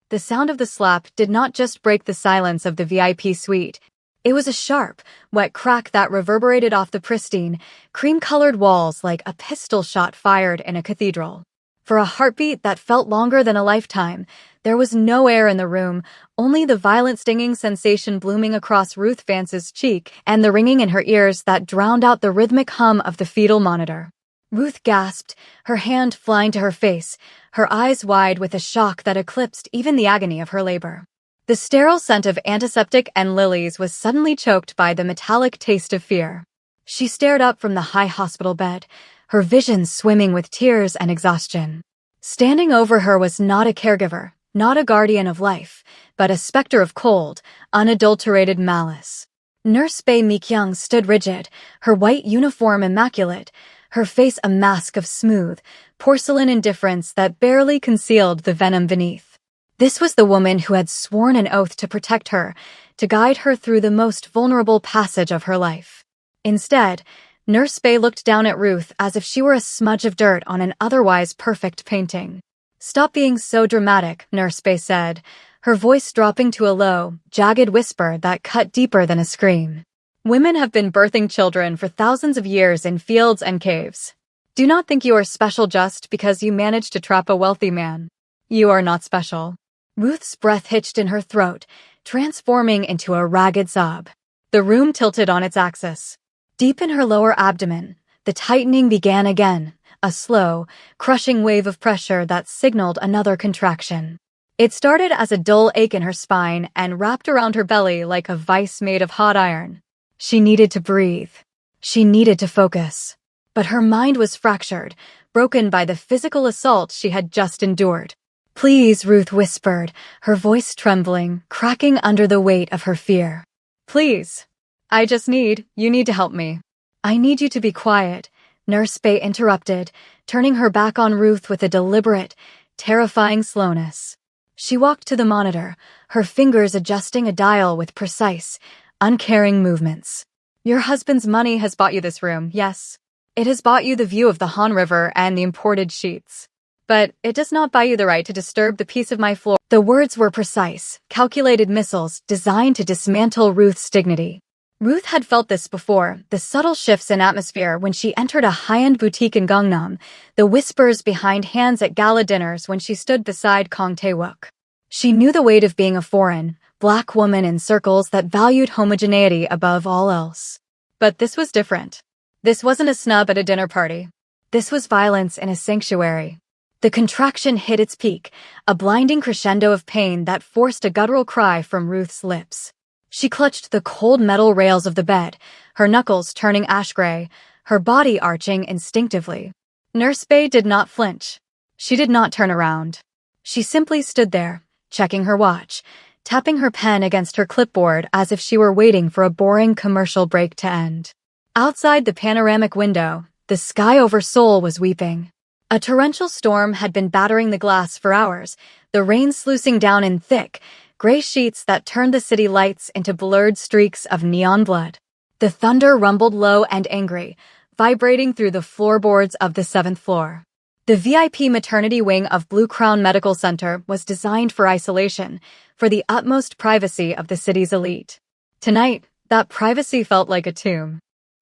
The sound of the slap did not just break the silence of the VIP suite. It was a sharp, wet crack that reverberated off the pristine, cream-colored walls like a pistol shot fired in a cathedral. For a heartbeat that felt longer than a lifetime, there was no air in the room, only the violent stinging sensation blooming across Ruth Vance's cheek and the ringing in her ears that drowned out the rhythmic hum of the fetal monitor. Ruth gasped, her hand flying to her face, her eyes wide with a shock that eclipsed even the agony of her labor. The sterile scent of antiseptic and lilies was suddenly choked by the metallic taste of fear. She stared up from the high hospital bed, her vision swimming with tears and exhaustion. Standing over her was not a caregiver, not a guardian of life, but a specter of cold, unadulterated malice. Nurse Bae Mi-kyung stood rigid, her white uniform immaculate, her face a mask of smooth, porcelain indifference that barely concealed the venom beneath. This was the woman who had sworn an oath to protect her, to guide her through the most vulnerable passage of her life. Instead, Nurse Bae looked down at Ruth as if she were a smudge of dirt on an otherwise perfect painting. "Stop being so dramatic," Nurse Bae said, her voice dropping to a low, jagged whisper that cut deeper than a scream. "Women have been birthing children for thousands of years in fields and caves. Do not think you are special just because you managed to trap a wealthy man. You are not special." Ruth's breath hitched in her throat, transforming into a ragged sob. The room tilted on its axis. Deep in her lower abdomen, the tightening began again, a slow, crushing wave of pressure that signaled another contraction. It started as a dull ache in her spine and wrapped around her belly like a vice made of hot iron. She needed to breathe. She needed to focus. But her mind was fractured, broken by the physical assault she had just endured. "Please," Ruth whispered, her voice trembling, cracking under the weight of her fear. "Please. You need to help me." "I need you to be quiet," Nurse Bae interrupted, turning her back on Ruth with a deliberate, terrifying slowness. She walked to the monitor, her fingers adjusting a dial with precise, uncaring movements. "Your husband's money has bought you this room, yes. It has bought you the view of the Han River and the imported sheets. But it does not buy you the right to disturb the peace of my floor." The words were precise, calculated missiles designed to dismantle Ruth's dignity. Ruth had felt this before, the subtle shifts in atmosphere when she entered a high-end boutique in Gangnam, the whispers behind hands at gala dinners when she stood beside Kang Tae-wook. She knew the weight of being a foreign, black woman in circles that valued homogeneity above all else. But this was different. This wasn't a snub at a dinner party. This was violence in a sanctuary. The contraction hit its peak, a blinding crescendo of pain that forced a guttural cry from Ruth's lips. She clutched the cold metal rails of the bed, her knuckles turning ash-gray, her body arching instinctively. Nurse Bae did not flinch. She did not turn around. She simply stood there, checking her watch, tapping her pen against her clipboard as if she were waiting for a boring commercial break to end. Outside the panoramic window, the sky over Seoul was weeping. A torrential storm had been battering the glass for hours, the rain sluicing down in thick, gray sheets that turned the city lights into blurred streaks of neon blood. The thunder rumbled low and angry, vibrating through the floorboards of the 7th floor. The VIP maternity wing of Blue Crown Medical Center was designed for isolation, for the utmost privacy of the city's elite. Tonight, that privacy felt like a tomb.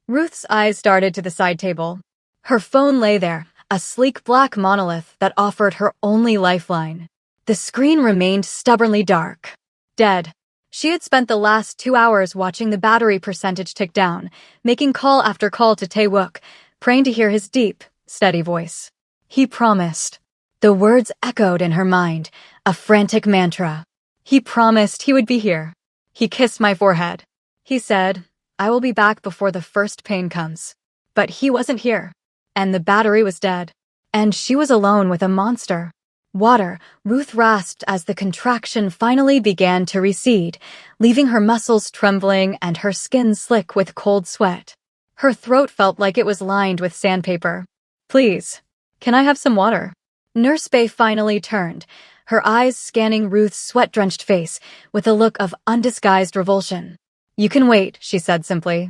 Ruth's eyes darted to the side table. Her phone lay there, a sleek black monolith that offered her only lifeline. The screen remained stubbornly dark. Dead. She had spent the last 2 hours watching the battery percentage tick down, making call after call to Tae-wook, praying to hear his deep, steady voice. He promised. The words echoed in her mind, a frantic mantra. He promised he would be here. He kissed my forehead. He said, "I will be back before the first pain comes." But he wasn't here. And the battery was dead. And she was alone with a monster. "Water," Ruth rasped as the contraction finally began to recede, leaving her muscles trembling and her skin slick with cold sweat. Her throat felt like it was lined with sandpaper. "Please, can I have some water?" Nurse Bae finally turned, her eyes scanning Ruth's sweat-drenched face with a look of undisguised revulsion. "You can wait," she said simply.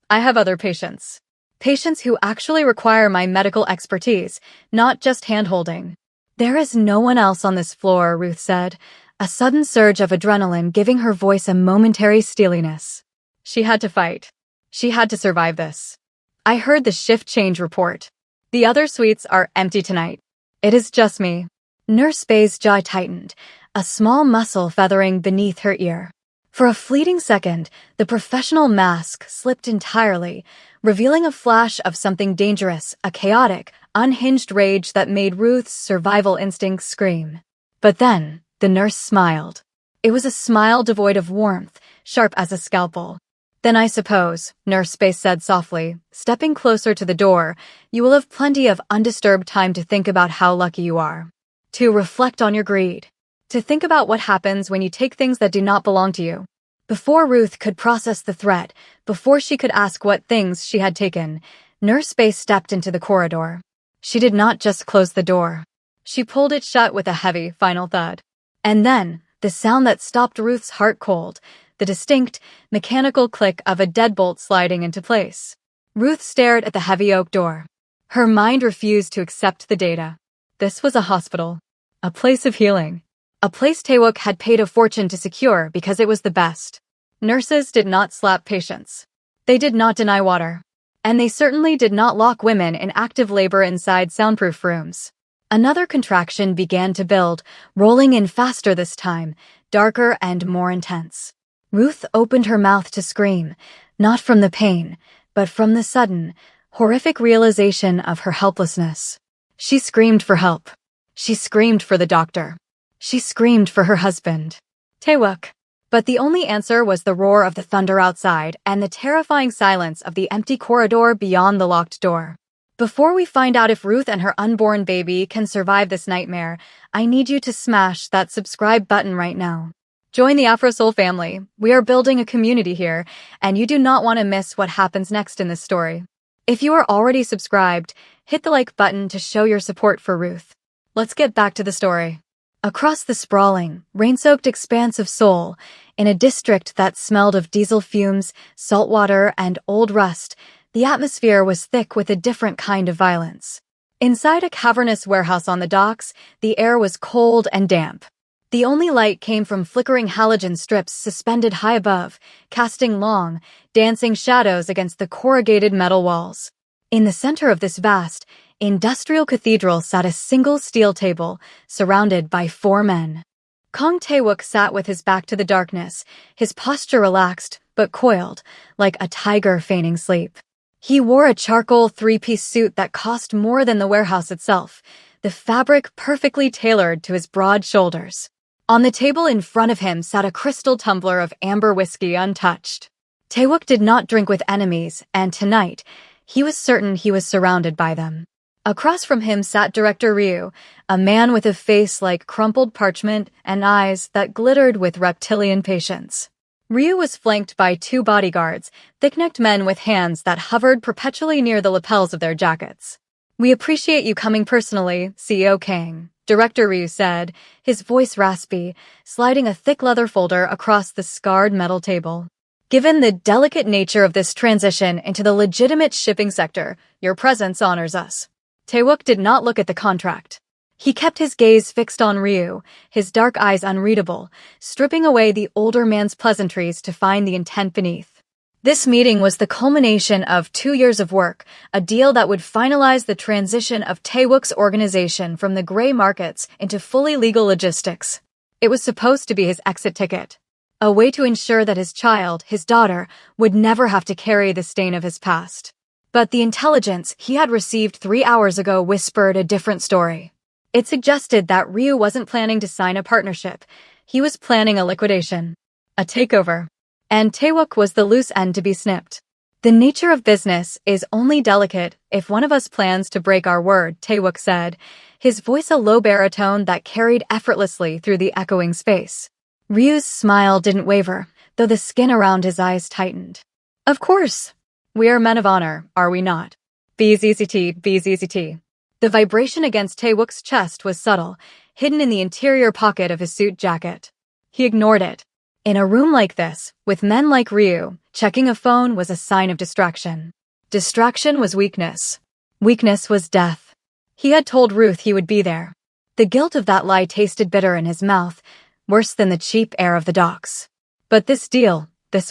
"I have other patients. Patients who actually require my medical expertise, not just hand-holding." "There is no one else on this floor," Ruth said, a sudden surge of adrenaline giving her voice a momentary steeliness. She had to fight. She had to survive this. I heard the shift change report. The other suites are empty tonight. It is just me. Nurse Bay's jaw tightened, a small muscle feathering beneath her ear. For a fleeting second, the professional mask slipped entirely, revealing a flash of something dangerous, a chaotic, unhinged rage that made Ruth's survival instincts scream. But then, the nurse smiled. It was a smile devoid of warmth, sharp as a scalpel. Then I suppose, Nurse Bay said softly, stepping closer to the door, you will have plenty of undisturbed time to think about how lucky you are. To reflect on your greed. To think about what happens when you take things that do not belong to you. Before Ruth could process the threat, before she could ask what things she had taken, Nurse Bay stepped into the corridor. She did not just close the door. She pulled it shut with a heavy, final thud. And then, the sound that stopped Ruth's heart cold, the distinct, mechanical click of a deadbolt sliding into place. Ruth stared at the heavy oak door. Her mind refused to accept the data. This was a hospital. A place of healing. A place Taewook had paid a fortune to secure because it was the best. Nurses did not slap patients. They did not deny water. And they certainly did not lock women in active labor inside soundproof rooms. Another contraction began to build, rolling in faster this time, darker and more intense. Ruth opened her mouth to scream, not from the pain, but from the sudden, horrific realization of her helplessness. She screamed for help. She screamed for the doctor. She screamed for her husband. Taewook. But the only answer was the roar of the thunder outside and the terrifying silence of the empty corridor beyond the locked door. Before we find out if Ruth and her unborn baby can survive this nightmare, I need you to smash that subscribe button right now. Join the AfroSoul family. We are building a community here, and you do not want to miss what happens next in this story. If you are already subscribed, hit the like button to show your support for Ruth. Let's get back to the story. Across the sprawling, rain-soaked expanse of Seoul, in a district that smelled of diesel fumes, salt water, and old rust, the atmosphere was thick with a different kind of violence. Inside a cavernous warehouse on the docks, the air was cold and damp. The only light came from flickering halogen strips suspended high above, casting long, dancing shadows against the corrugated metal walls. In the center of this vast, industrial cathedral sat a single steel table, surrounded by 4 men. Kong Taewook sat with his back to the darkness, his posture relaxed, but coiled, like a tiger feigning sleep. He wore a charcoal 3-piece suit that cost more than the warehouse itself, the fabric perfectly tailored to his broad shoulders. On the table in front of him sat a crystal tumbler of amber whiskey untouched. Taewook did not drink with enemies, and tonight, he was certain he was surrounded by them. Across from him sat Director Ryu, a man with a face like crumpled parchment and eyes that glittered with reptilian patience. Ryu was flanked by 2 bodyguards, thick-necked men with hands that hovered perpetually near the lapels of their jackets. "We appreciate you coming personally, CEO Kang," Director Ryu said, his voice raspy, sliding a thick leather folder across the scarred metal table. "Given the delicate nature of this transition into the legitimate shipping sector, your presence honors us." Taewook did not look at the contract. He kept his gaze fixed on Ryu, his dark eyes unreadable, stripping away the older man's pleasantries to find the intent beneath. This meeting was the culmination of 2 years of work, a deal that would finalize the transition of Taewook's organization from the gray markets into fully legal logistics. It was supposed to be his exit ticket, a way to ensure that his child, his daughter, would never have to carry the stain of his past. But the intelligence he had received 3 hours ago whispered a different story. It suggested that Ryu wasn't planning to sign a partnership. He was planning a liquidation, a takeover. And Taewook was the loose end to be snipped. "The nature of business is only delicate if one of us plans to break our word," Taewook said, his voice a low baritone that carried effortlessly through the echoing space. Ryu's smile didn't waver, though the skin around his eyes tightened. "Of course. We are men of honor, are we not? BZZT, BZZT. The vibration against Taewook's chest was subtle, hidden in the interior pocket of his suit jacket. He ignored it. In a room like this, with men like Ryu, checking a phone was a sign of distraction. Distraction was weakness. Weakness was death. He had told Ruth he would be there. The guilt of that lie tasted bitter in his mouth, worse than the cheap air of the docks. But this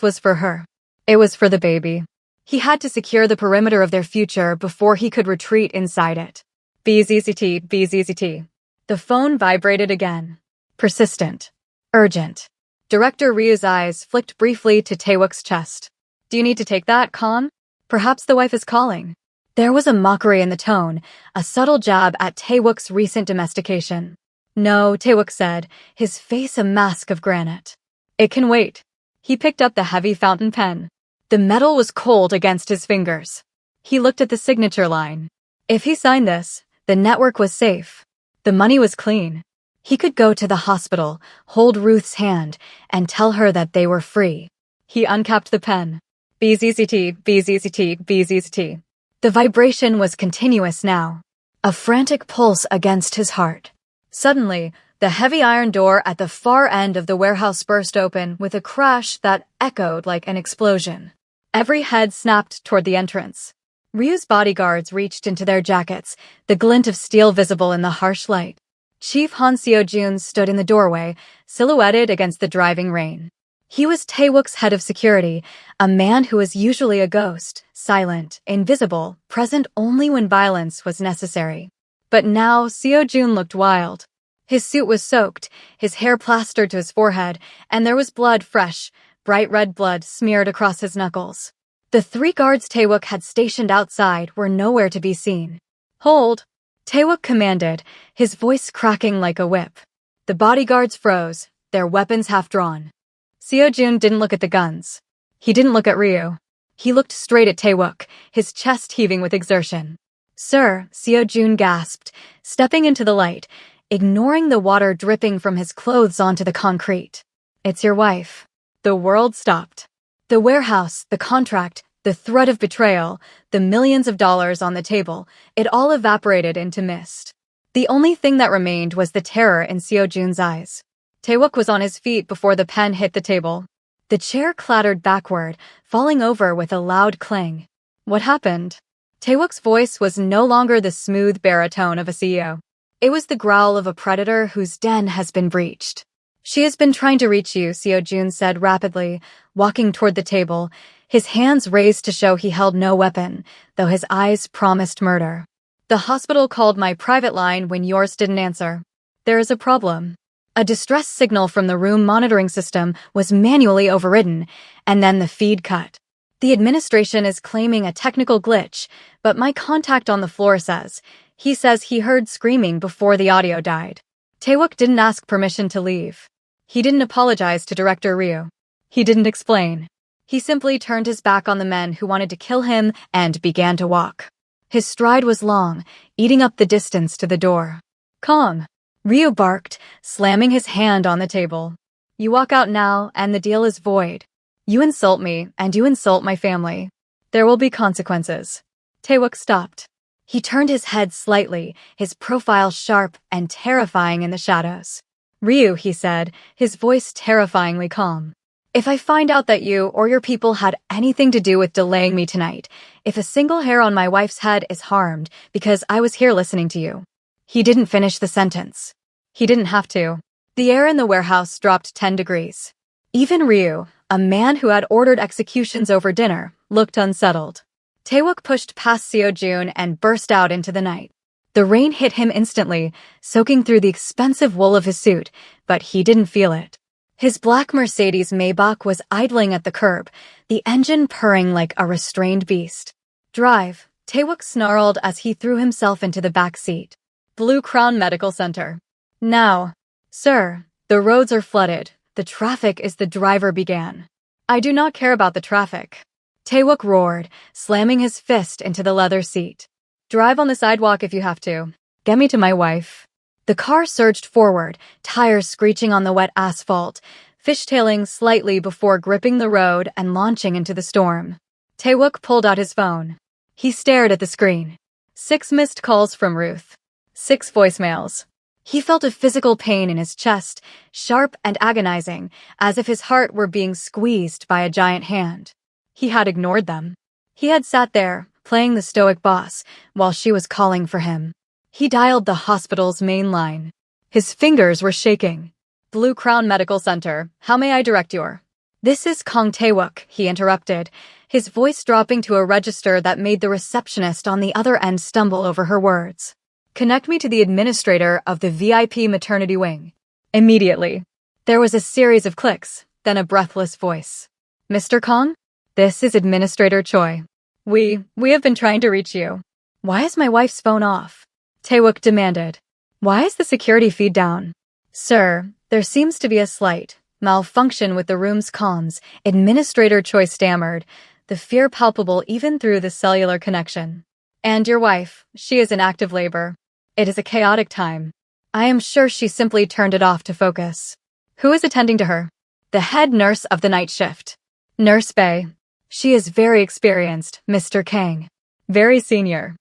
was for her. It was for the baby. He had to secure the perimeter of their future before he could retreat inside it. BZZT, BZZT. The phone vibrated again. Persistent. Urgent. Director Ryu's eyes flicked briefly to Taewook's chest. Do you need to take that, Con? Perhaps the wife is calling. There was a mockery in the tone, a subtle jab at Taewook's recent domestication. No, Taewook said, his face a mask of granite. It can wait. He picked up the heavy fountain pen. The metal was cold against his fingers. He looked at the signature line. If he signed this, the network was safe. The money was clean. He could go to the hospital, hold Ruth's hand, and tell her that they were free. He uncapped the pen. BZZT, BZZT, BZZT. The vibration was continuous now, a frantic pulse against his heart. Suddenly, the heavy iron door at the far end of the warehouse burst open with a crash that echoed like an explosion. Every head snapped toward the entrance. Ryu's bodyguards reached into their jackets, the glint of steel visible in the harsh light. Chief Han Seo-jun stood in the doorway, silhouetted against the driving rain. He was Taewook's head of security, a man who was usually a ghost, silent, invisible, present only when violence was necessary. But now Seo-jun looked wild. His suit was soaked, his hair plastered to his forehead, and there was blood fresh, bright red blood smeared across his knuckles. The 3 guards Taewook had stationed outside were nowhere to be seen. Hold! Taewook commanded, his voice cracking like a whip. The bodyguards froze, their weapons half drawn. Seo-jun didn't look at the guns. He didn't look at Ryu. He looked straight at Taewook, his chest heaving with exertion. Sir, Seo-jun gasped, stepping into the light, ignoring the water dripping from his clothes onto the concrete. It's your wife. The world stopped. The warehouse, the contract, the threat of betrayal, the millions of dollars on the table, it all evaporated into mist. The only thing that remained was the terror in Seo-jun's eyes. Taewook was on his feet before the pen hit the table. The chair clattered backward, falling over with a loud clang. What happened? Taewook's voice was no longer the smooth baritone of a CEO. It was the growl of a predator whose den has been breached. She has been trying to reach you, Seo-jun said rapidly, walking toward the table, his hands raised to show he held no weapon, though his eyes promised murder. The hospital called my private line when yours didn't answer. There is a problem. A distress signal from the room monitoring system was manually overridden, and then the feed cut. The administration is claiming a technical glitch, but my contact on the floor says he heard screaming before the audio died. Taewook didn't ask permission to leave. He didn't apologize to Director Ryu. He didn't explain. He simply turned his back on the men who wanted to kill him and began to walk. His stride was long, eating up the distance to the door. Calm. Ryu barked, slamming his hand on the table. You walk out now, and the deal is void. You insult me, and you insult my family. There will be consequences. Taewook stopped. He turned his head slightly, his profile sharp and terrifying in the shadows. Ryu, he said, his voice terrifyingly calm. If I find out that you or your people had anything to do with delaying me tonight, if a single hair on my wife's head is harmed because I was here listening to you. He didn't finish the sentence. He didn't have to. The air in the warehouse dropped 10 degrees. Even Ryu, a man who had ordered executions over dinner, looked unsettled. Taewook pushed past Seo-jun and burst out into the night. The rain hit him instantly, soaking through the expensive wool of his suit, but he didn't feel it. His black Mercedes Maybach was idling at the curb, the engine purring like a restrained beast. Drive, Taewook snarled as he threw himself into the back seat. Blue Crown Medical Center. Now. Sir, the roads are flooded. The traffic is the driver began. I do not care about the traffic. Taewook roared, slamming his fist into the leather seat. Drive on the sidewalk if you have to. Get me to my wife. The car surged forward, tires screeching on the wet asphalt, fishtailing slightly before gripping the road and launching into the storm. Taewook pulled out his phone. He stared at the screen. 6 missed calls from Ruth. 6 voicemails. He felt a physical pain in his chest, sharp and agonizing, as if his heart were being squeezed by a giant hand. He had ignored them. He had sat there, playing the stoic boss, while she was calling for him. He dialed the hospital's main line. His fingers were shaking. Blue Crown Medical Center. How may I direct your? This is Kong Tae-wook, he interrupted, his voice dropping to a register that made the receptionist on the other end stumble over her words. Connect me to the administrator of the VIP maternity wing. Immediately. There was a series of clicks, then a breathless voice. Mr. Kong? This is Administrator Choi. We have been trying to reach you. Why is my wife's phone off? Tae-wook demanded. Why is the security feed down? Sir, there seems to be a slight malfunction with the room's comms, Administrator Choi stammered, the fear palpable even through the cellular connection. And your wife, she is in active labor. It is a chaotic time. I am sure she simply turned it off to focus. Who is attending to her? The head nurse of the night shift. Nurse Bae. She is very experienced, Mr. Kang. Very senior.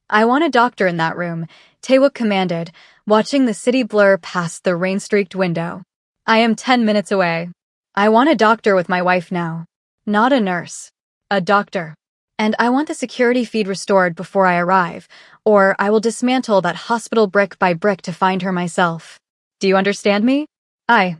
I want a doctor in that room, Tae-wook commanded, watching the city blur past the rain-streaked window. I am 10 minutes away. I want a doctor with my wife now. Not a nurse. A doctor. And I want the security feed restored before I arrive, or I will dismantle that hospital brick by brick to find her myself. Do you understand me? I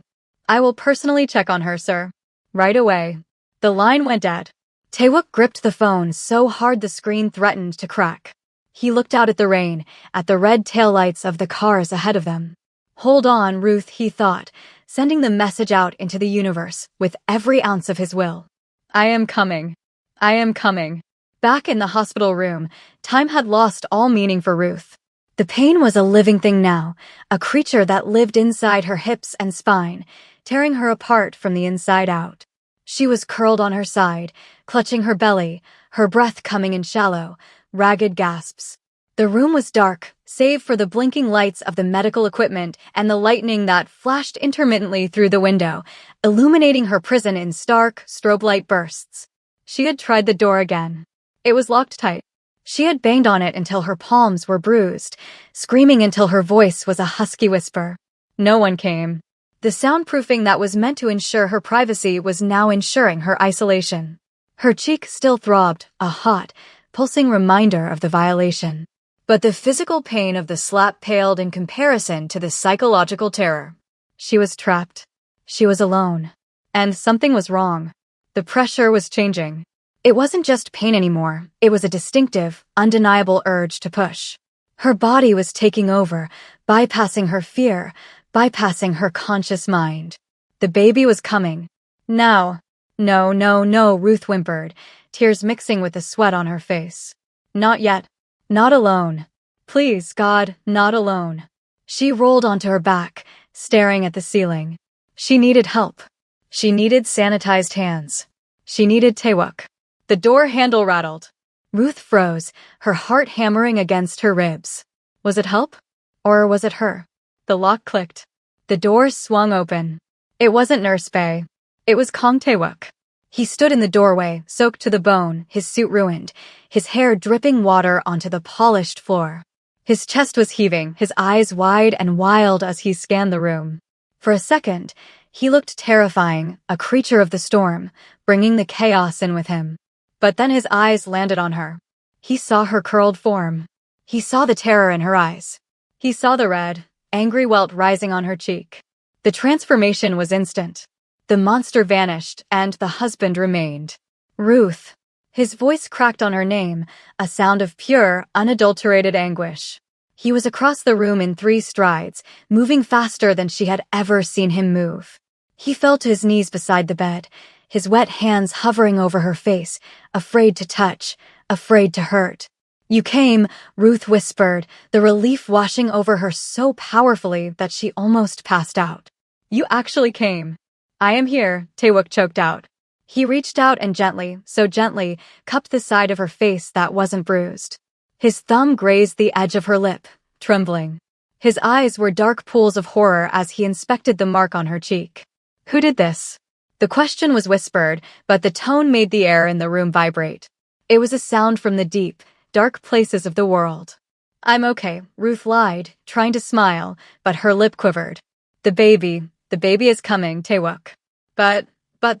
will personally check on her, sir. Right away. The line went dead. Tae-wook gripped the phone so hard the screen threatened to crack. He looked out at the rain, at the red taillights of the cars ahead of them. Hold on, Ruth, he thought, sending the message out into the universe with every ounce of his will. I am coming. I am coming. Back in the hospital room, time had lost all meaning for Ruth. The pain was a living thing now, a creature that lived inside her hips and spine, tearing her apart from the inside out. She was curled on her side, clutching her belly, her breath coming in shallow, ragged gasps. The room was dark, save for the blinking lights of the medical equipment and the lightning that flashed intermittently through the window, illuminating her prison in stark, strobe light bursts. She had tried the door again. It was locked tight. She had banged on it until her palms were bruised, screaming until her voice was a husky whisper. No one came. The soundproofing that was meant to ensure her privacy was now ensuring her isolation. Her cheek still throbbed, a hot, pulsing reminder of the violation. But the physical pain of the slap paled in comparison to the psychological terror. She was trapped. She was alone. And something was wrong. The pressure was changing. It wasn't just pain anymore. It was a distinctive, undeniable urge to push. Her body was taking over, bypassing her fear, bypassing her conscious mind. The baby was coming. Now. No, Ruth whimpered, tears mixing with the sweat on her face. Not yet. Not alone. Please, God, not alone. She rolled onto her back, staring at the ceiling. She needed help. She needed sanitized hands. She needed Tae-wook. The door handle rattled. Ruth froze, her heart hammering against her ribs. Was it help? Or was it her? The lock clicked. The door swung open. It wasn't Nurse Bae. It was Kong Tae-wook. He stood in the doorway, soaked to the bone, his suit ruined, his hair dripping water onto the polished floor. His chest was heaving, his eyes wide and wild as he scanned the room. For a second, he looked terrifying, a creature of the storm, bringing the chaos in with him. But then his eyes landed on her. He saw her curled form. He saw the terror in her eyes. He saw the red, angry welt rising on her cheek. The transformation was instant. The monster vanished, and the husband remained. Ruth. His voice cracked on her name, a sound of pure, unadulterated anguish. He was across the room in 3 strides, moving faster than she had ever seen him move. He fell to his knees beside the bed, his wet hands hovering over her face, afraid to touch, afraid to hurt. You came, Ruth whispered, the relief washing over her so powerfully that she almost passed out. You actually came. I am here, Tae-wook choked out. He reached out and gently, so gently, cupped the side of her face that wasn't bruised. His thumb grazed the edge of her lip, trembling. His eyes were dark pools of horror as he inspected the mark on her cheek. Who did this? The question was whispered, but the tone made the air in the room vibrate. It was a sound from the deep, dark places of the world. I'm okay, Ruth lied, trying to smile, but her lip quivered. The baby is coming, Tae-wook. But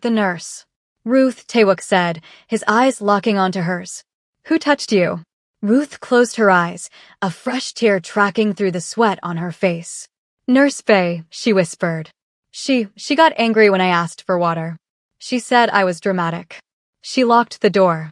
the nurse. Ruth, Tae-wook said, his eyes locking onto hers. Who touched you? Ruth closed her eyes, a fresh tear tracking through the sweat on her face. Nurse Bae, she whispered. She got angry when I asked for water. She said I was dramatic. She locked the door.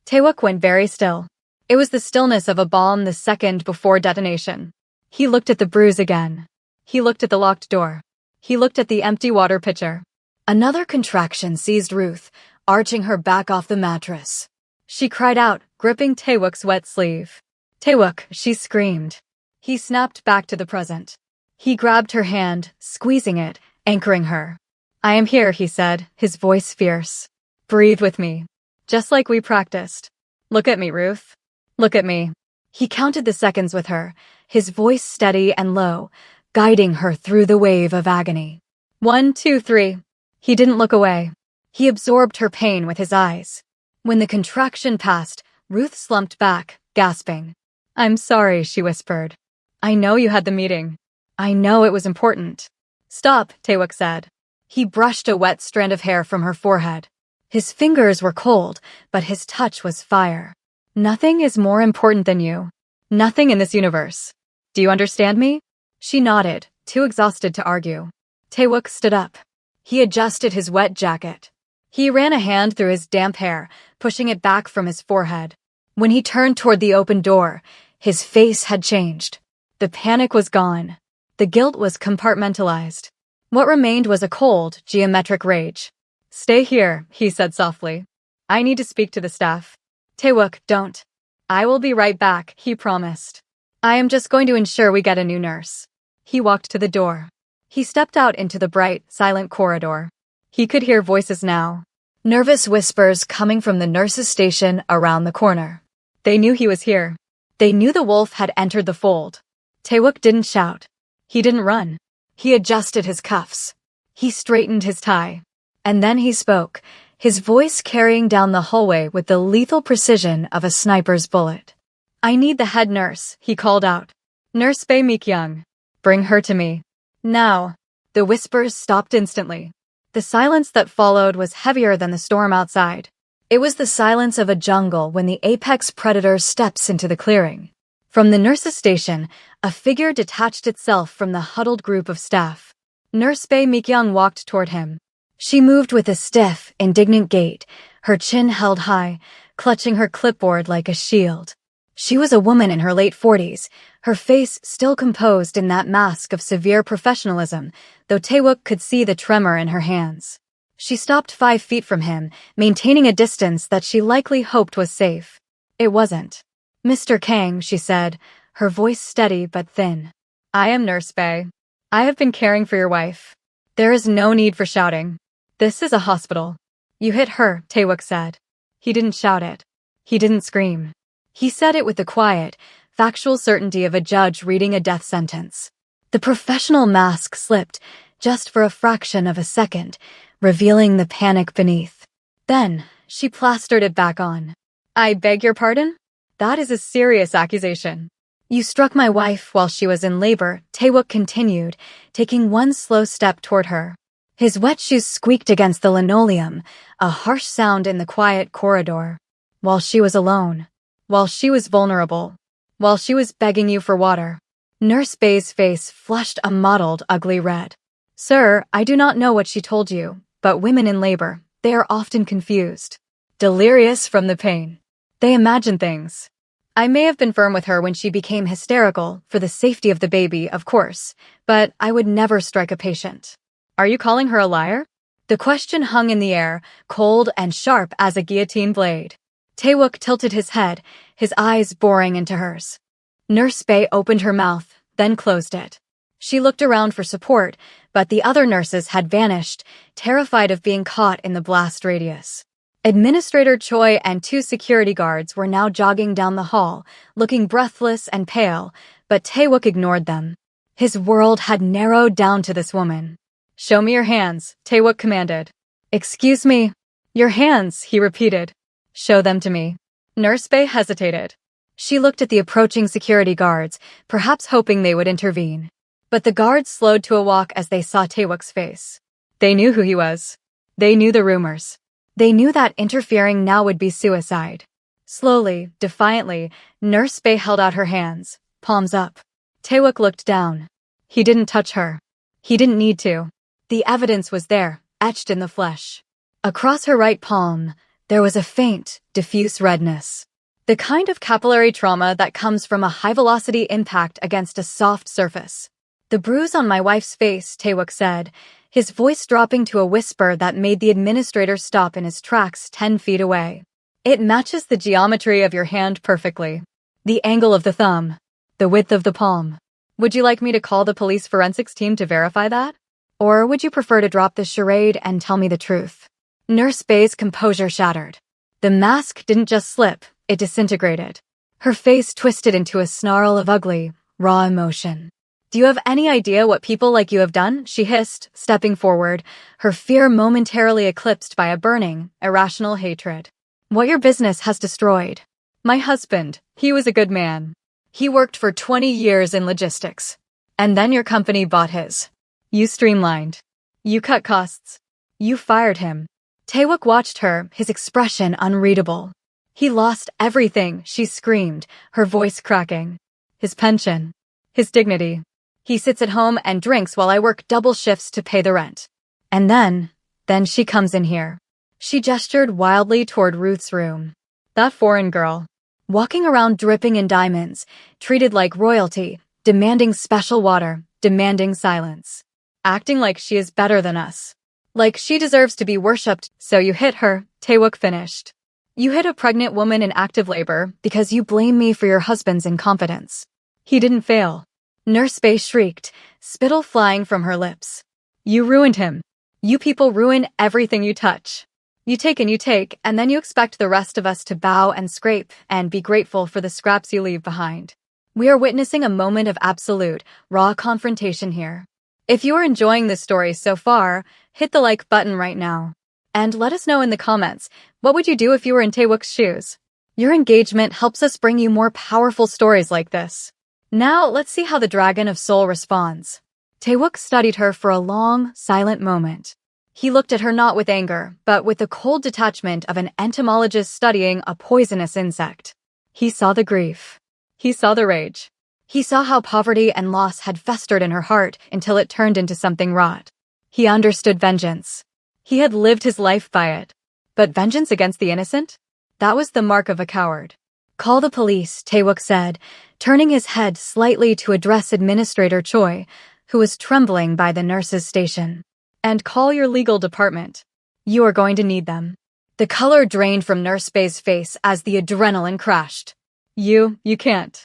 Taewook went very still. It was the stillness of a bomb the second before detonation. He looked at the bruise again. He looked at the locked door. He looked at the empty water pitcher. Another contraction seized Ruth, arching her back off the mattress. She cried out, gripping Taewook's wet sleeve. "Taewook," she screamed. He snapped back to the present. He grabbed her hand, squeezing it, anchoring her. "I am here," he said, his voice fierce. "Breathe with me. Just like we practiced. Look at me, Ruth. Look at me." He counted the seconds with her, his voice steady and low, guiding her through the wave of agony. 1, 2, 3. He didn't look away. He absorbed her pain with his eyes. When the contraction passed, Ruth slumped back, gasping. "I'm sorry," she whispered. "I know you had the meeting. I know it was important." "Stop," Taewook said. He brushed a wet strand of hair from her forehead. His fingers were cold, but his touch was fire. "Nothing is more important than you. Nothing in this universe. Do you understand me?" She nodded, too exhausted to argue. Taewook stood up. He adjusted his wet jacket. He ran a hand through his damp hair, pushing it back from his forehead. When he turned toward the open door, his face had changed. The panic was gone. The guilt was compartmentalized. What remained was a cold, geometric rage. "Stay here," he said softly. "I need to speak to the staff." "Taewook, don't." "I will be right back," he promised. "I am just going to ensure we get a new nurse." He walked to the door. He stepped out into the bright, silent corridor. He could hear voices now. Nervous whispers coming from the nurses' station around the corner. They knew he was here. They knew the wolf had entered the fold. Taewook didn't shout. He didn't run. He adjusted his cuffs. He straightened his tie. And then he spoke, his voice carrying down the hallway with the lethal precision of a sniper's bullet. "I need the head nurse," he called out. "Nurse Bae Mik-young. Bring her to me. Now." The whispers stopped instantly. The silence that followed was heavier than the storm outside. It was the silence of a jungle when the apex predator steps into the clearing. From the nurse's station, a figure detached itself from the huddled group of staff. Nurse Bae Mik-young walked toward him. She moved with a stiff, indignant gait, her chin held high, clutching her clipboard like a shield. She was a woman in her late 40s, her face still composed in that mask of severe professionalism, though Taewook could see the tremor in her hands. She stopped 5 feet from him, maintaining a distance that she likely hoped was safe. It wasn't. "Mr. Kang," she said, her voice steady but thin. "I am Nurse Bae. I have been caring for your wife. There is no need for shouting. This is a hospital." "You hit her," Taewook said. He didn't shout it. He didn't scream. He said it with the quiet, factual certainty of a judge reading a death sentence. The professional mask slipped, just for a fraction of a second, revealing the panic beneath. Then, she plastered it back on. "I beg your pardon? That is a serious accusation." "You struck my wife while she was in labor," Taewook continued, taking one slow step toward her. His wet shoes squeaked against the linoleum, a harsh sound in the quiet corridor. "While she was alone. While she was vulnerable. While she was begging you for water." Nurse Bae's face flushed a mottled, ugly red. "Sir, I do not know what she told you, but women in labor, they are often confused. Delirious from the pain. They imagine things. I may have been firm with her when she became hysterical, for the safety of the baby, of course, but I would never strike a patient." "Are you calling her a liar?" The question hung in the air, cold and sharp as a guillotine blade. Taewook tilted his head, his eyes boring into hers. Nurse Bae opened her mouth, then closed it. She looked around for support, but the other nurses had vanished, terrified of being caught in the blast radius. Administrator Choi and 2 security guards were now jogging down the hall, looking breathless and pale, but Taewook ignored them. His world had narrowed down to this woman. "Show me your hands," Taewook commanded. "Excuse me." "Your hands," he repeated. "Show them to me." Nurse Bae hesitated. She looked at the approaching security guards, perhaps hoping they would intervene. But the guards slowed to a walk as they saw Taewook's face. They knew who he was. They knew the rumors. They knew that interfering now would be suicide. Slowly, defiantly, Nurse Bae held out her hands, palms up. Taewook looked down. He didn't touch her. He didn't need to. The evidence was there, etched in the flesh. Across her right palm, there was a faint, diffuse redness. The kind of capillary trauma that comes from a high-velocity impact against a soft surface. The bruise on my wife's face, Taewook said, his voice dropping to a whisper that made the administrator stop in his tracks 10 feet away. It matches the geometry of your hand perfectly. The angle of the thumb. The width of the palm. Would you like me to call the police forensics team to verify that? Or would you prefer to drop this charade and tell me the truth? Nurse Bay's composure shattered. The mask didn't just slip, it disintegrated. Her face twisted into a snarl of ugly, raw emotion. Do you have any idea what people like you have done? She hissed, stepping forward, her fear momentarily eclipsed by a burning, irrational hatred. What your business has destroyed. My husband, he was a good man. He worked for 20 years in logistics. And then your company bought his. You streamlined. You cut costs. You fired him. Taewook watched her, his expression unreadable. He lost everything, she screamed, her voice cracking. His pension. His dignity. He sits at home and drinks while I work double shifts to pay the rent. And then she comes in here. She gestured wildly toward Ruth's room. That foreign girl. Walking around dripping in diamonds, treated like royalty, demanding special water, demanding silence. Acting like she is better than us. Like she deserves to be worshipped, so you hit her, Taewook finished. You hit a pregnant woman in active labor because you blame me for your husband's incompetence. He didn't fail. Nurse Bay shrieked, spittle flying from her lips. You ruined him. You people ruin everything you touch. You take and you take, and then you expect the rest of us to bow and scrape and be grateful for the scraps you leave behind. We are witnessing a moment of absolute, raw confrontation here. If you are enjoying this story so far, hit the like button right now. And let us know in the comments, what would you do if you were in Taewook's shoes? Your engagement helps us bring you more powerful stories like this. Now, let's see how the Dragon of Soul responds. Taewook studied her for a long, silent moment. He looked at her not with anger, but with the cold detachment of an entomologist studying a poisonous insect. He saw the grief. He saw the rage. He saw how poverty and loss had festered in her heart until it turned into something rot. He understood vengeance. He had lived his life by it. But vengeance against the innocent? That was the mark of a coward. Call the police, Taewook said, turning his head slightly to address Administrator Choi, who was trembling by the nurse's station. And call your legal department. You are going to need them. The color drained from Nurse Bay's face as the adrenaline crashed. You can't.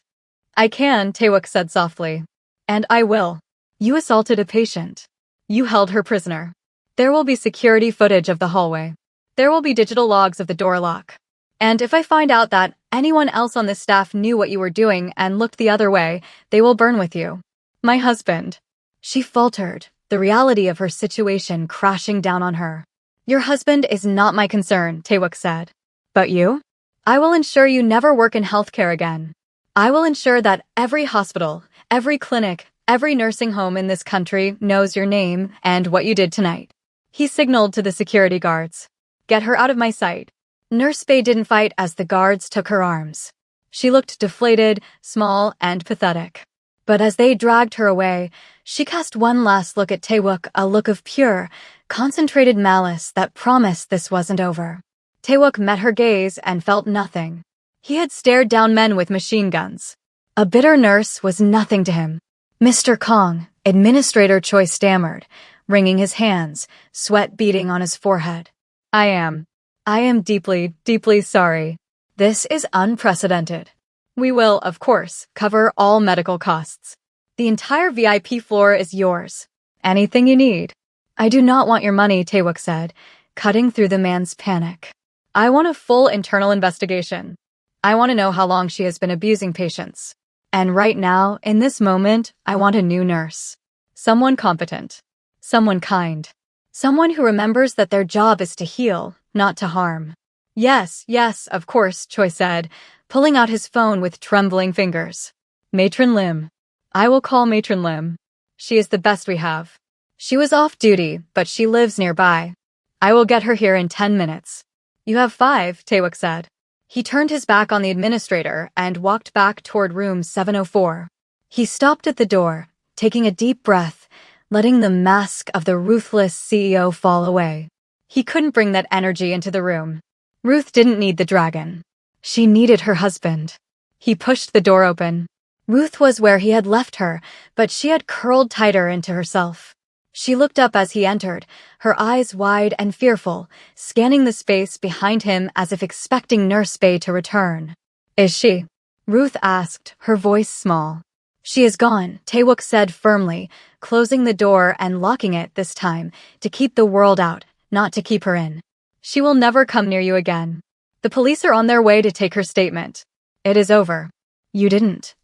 I can, Taewook said softly. And I will. You assaulted a patient. You held her prisoner. There will be security footage of the hallway. There will be digital logs of the door lock. And if I find out that anyone else on this staff knew what you were doing and looked the other way, they will burn with you. My husband. She faltered, the reality of her situation crashing down on her. Your husband is not my concern, Taewook said. But you? I will ensure you never work in healthcare again. I will ensure that every hospital, every clinic, every nursing home in this country knows your name and what you did tonight. He signaled to the security guards. Get her out of my sight. Nurse Bay didn't fight as the guards took her arms. She looked deflated, small, and pathetic. But as they dragged her away, she cast one last look at Taewook, a look of pure, concentrated malice that promised this wasn't over. Taewook met her gaze and felt nothing. He had stared down men with machine guns. A bitter nurse was nothing to him. Mr. Kong, Administrator Choi stammered, wringing his hands, sweat beading on his forehead. I am deeply, deeply sorry. This is unprecedented. We will, of course, cover all medical costs. The entire VIP floor is yours. Anything you need. I do not want your money, Taewook said, cutting through the man's panic. I want a full internal investigation. I want to know how long she has been abusing patients. And right now, in this moment, I want a new nurse. Someone competent. Someone kind. Someone who remembers that their job is to heal, not to harm. Yes, of course, Choi said, pulling out his phone with trembling fingers. Matron Lim. I will call Matron Lim. She is the best we have. She was off duty, but she lives nearby. I will get her here in 10 minutes. You have 5, Taewook said. He turned his back on the administrator and walked back toward room 704. He stopped at the door, taking a deep breath, letting the mask of the ruthless CEO fall away. He couldn't bring that energy into the room. Ruth didn't need the dragon. She needed her husband. He pushed the door open. Ruth was where he had left her, but she had curled tighter into herself. She looked up as he entered, her eyes wide and fearful, scanning the space behind him as if expecting Nurse Bay to return. "Is she?" Ruth asked, her voice small. "She is gone," Taewook said firmly, closing the door and locking it this time, to keep the world out, not to keep her in. "She will never come near you again. The police are on their way to take her statement. It is over." You didn't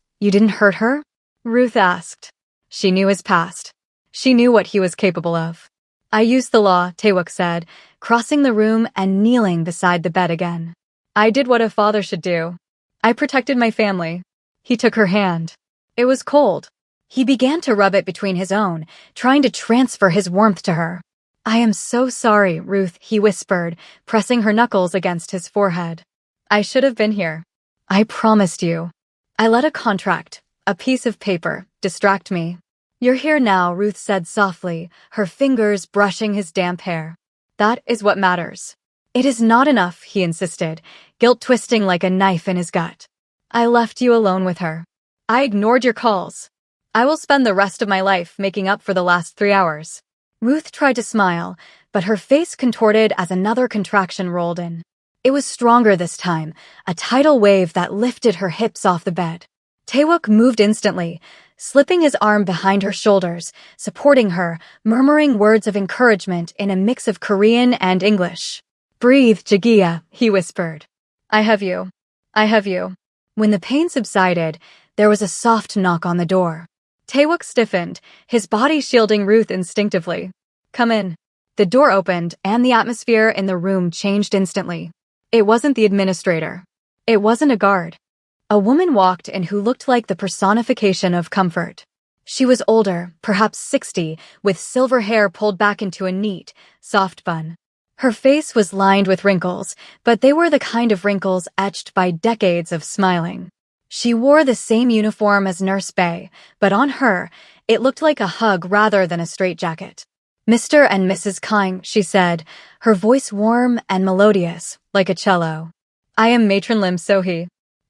hurt her?" Ruth asked. She knew his past. She knew what he was capable of. "I used the law," Taewook said, crossing the room and kneeling beside the bed again. "I did what a father should do. I protected my family." He took her hand. It was cold. He began to rub it between his own, trying to transfer his warmth to her. "I am so sorry, Ruth," he whispered, pressing her knuckles against his forehead. "I should have been here. I promised you. I let a contract, a piece of paper, distract me." "You're here now," Ruth said softly, her fingers brushing his damp hair. "That is what matters." "It is not enough," he insisted, guilt twisting like a knife in his gut. "I left you alone with her. I ignored your calls. I will spend the rest of my life making up for the last 3 hours." Ruth tried to smile, but her face contorted as another contraction rolled in. It was stronger this time, a tidal wave that lifted her hips off the bed. Taewook moved instantly, slipping his arm behind her shoulders, supporting her, murmuring words of encouragement in a mix of Korean and English. "Breathe, Jagia," he whispered. I have you. I have you." When the pain subsided, there was a soft knock on the door. Taewook stiffened, his body shielding Ruth instinctively. "Come in." The door opened, and the atmosphere in the room changed instantly. It wasn't the administrator. It wasn't a guard. A woman walked in who looked like the personification of comfort. She was older, perhaps 60, with silver hair pulled back into a neat, soft bun. Her face was lined with wrinkles, but they were the kind of wrinkles etched by decades of smiling. She wore the same uniform as Nurse Bay, but on her, it looked like a hug rather than a straitjacket. "Mr. and Mrs. Kang," she said, her voice warm and melodious, like a cello. "I am Matron Lim So-hee.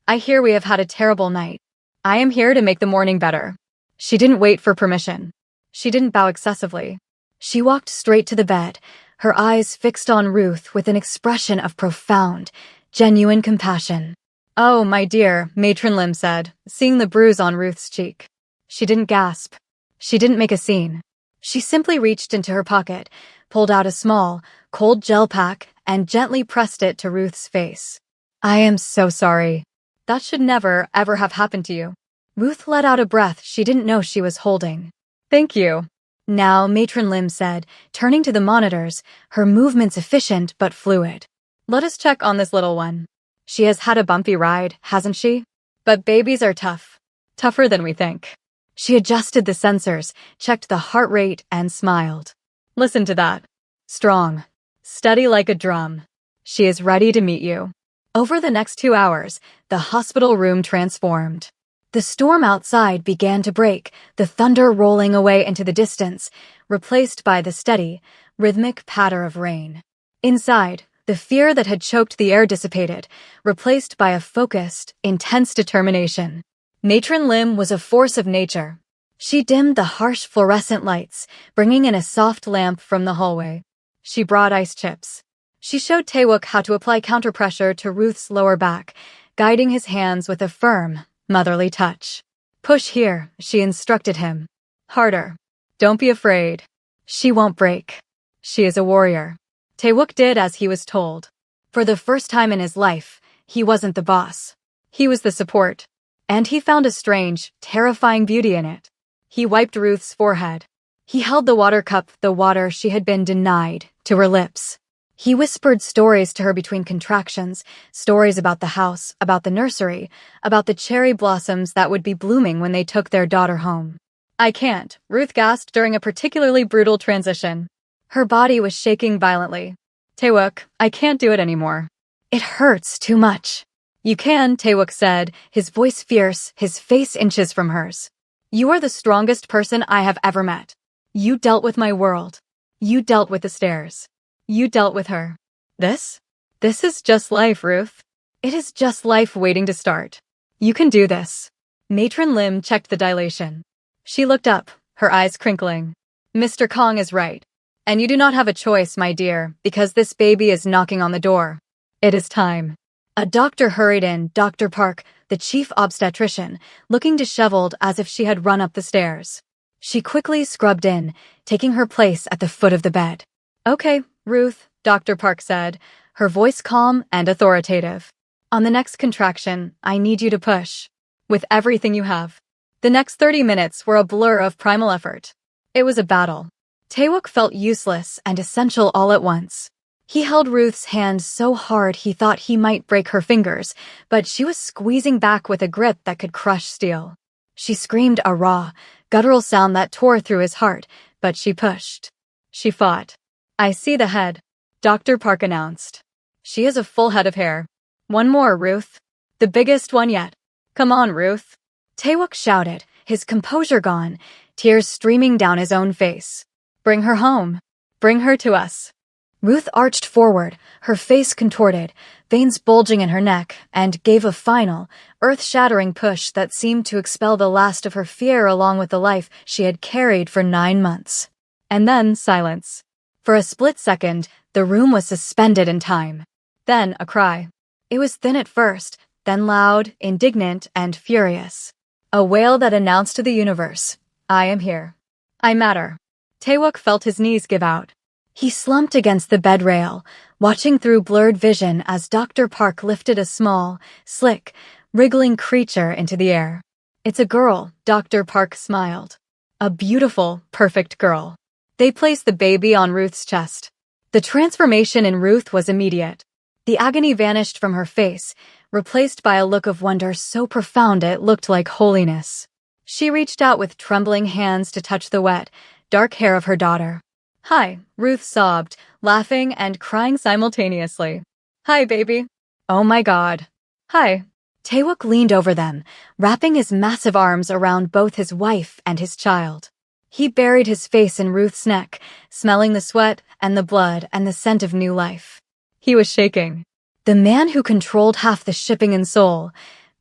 I hear we have had a terrible night. I am here to make the morning better." She didn't wait for permission. She didn't bow excessively. She walked straight to the bed, her eyes fixed on Ruth with an expression of profound, genuine compassion. "Oh, my dear," Matron Lim said, seeing the bruise on Ruth's cheek. She didn't gasp. She didn't make a scene. She simply reached into her pocket, pulled out a small, cold gel pack, and gently pressed it to Ruth's face. "I am so sorry. That should never, ever have happened to you." Ruth let out a breath she didn't know she was holding. "Thank you." "Now," Matron Lim said, turning to the monitors, her movements efficient but fluid. "Let us check on this little one. She has had a bumpy ride, hasn't she? But babies are tough. Tougher than we think." She adjusted the sensors, checked the heart rate, and smiled. "Listen to that. Strong. Steady like a drum. She is ready to meet you." Over the next 2 hours, the hospital room transformed. The storm outside began to break, the thunder rolling away into the distance, replaced by the steady, rhythmic patter of rain. Inside, the fear that had choked the air dissipated, replaced by a focused, intense determination. Matron Lim was a force of nature. She dimmed the harsh fluorescent lights, bringing in a soft lamp from the hallway. She brought ice chips. She showed Taewook how to apply counterpressure to Ruth's lower back, guiding his hands with a firm, motherly touch. "Push here," she instructed him. "Harder. Don't be afraid. She won't break. She is a warrior." Taewook did as he was told. For the first time in his life, he wasn't the boss. He was the support. And he found a strange, terrifying beauty in it. He wiped Ruth's forehead. He held the water cup, the water she had been denied, to her lips. He whispered stories to her between contractions, stories about the house, about the nursery, about the cherry blossoms that would be blooming when they took their daughter home. "I can't," Ruth gasped during a particularly brutal transition. Her body was shaking violently. "Taewook, I can't do it anymore. It hurts too much." "You can," Taewook said, his voice fierce, his face inches from hers. "You are the strongest person I have ever met. You dealt with my world. You dealt with the stairs. You dealt with her. This? This is just life, Ruth. It is just life waiting to start. You can do this. Matron Lim checked the dilation. She looked up, her eyes crinkling. Mr. Kong is right. And you do not have a choice, my dear, because this baby is knocking on the door. It is time. A doctor hurried in, Dr. Park, the chief obstetrician, looking disheveled as if she had run up the stairs. She quickly scrubbed in, taking her place at the foot of the bed. Okay, Ruth, Dr. Park said, her voice calm and authoritative. On the next contraction, I need you to push. With everything you have. The next 30 minutes were a blur of primal effort. It was a battle. Taewook felt useless and essential all at once. He held Ruth's hand so hard he thought he might break her fingers, but she was squeezing back with a grip that could crush steel. She screamed a raw, guttural sound that tore through his heart, but she pushed. She fought. I see the head, Dr. Park announced. She has a full head of hair. One more, Ruth. The biggest one yet. Come on, Ruth. Taewook shouted, his composure gone, tears streaming down his own face. Bring her home. Bring her to us. Ruth arched forward, her face contorted, veins bulging in her neck, and gave a final, earth-shattering push that seemed to expel the last of her fear along with the life she had carried for 9 months. And then silence. For a split second, the room was suspended in time. Then a cry. It was thin at first, then loud, indignant, and furious. A wail that announced to the universe, I am here. I matter. Taewook felt his knees give out. He slumped against the bed rail, watching through blurred vision as Dr. Park lifted a small, slick, wriggling creature into the air. It's a girl, Dr. Park smiled. A beautiful, perfect girl. They placed the baby on Ruth's chest. The transformation in Ruth was immediate. The agony vanished from her face, replaced by a look of wonder so profound it looked like holiness. She reached out with trembling hands to touch the wet, dark hair of her daughter. Hi, Ruth sobbed, laughing and crying simultaneously. Hi, baby. Oh my God. Hi. Taewook leaned over them, wrapping his massive arms around both his wife and his child. He buried his face in Ruth's neck, smelling the sweat and the blood and the scent of new life. He was shaking. The man who controlled half the shipping in Seoul,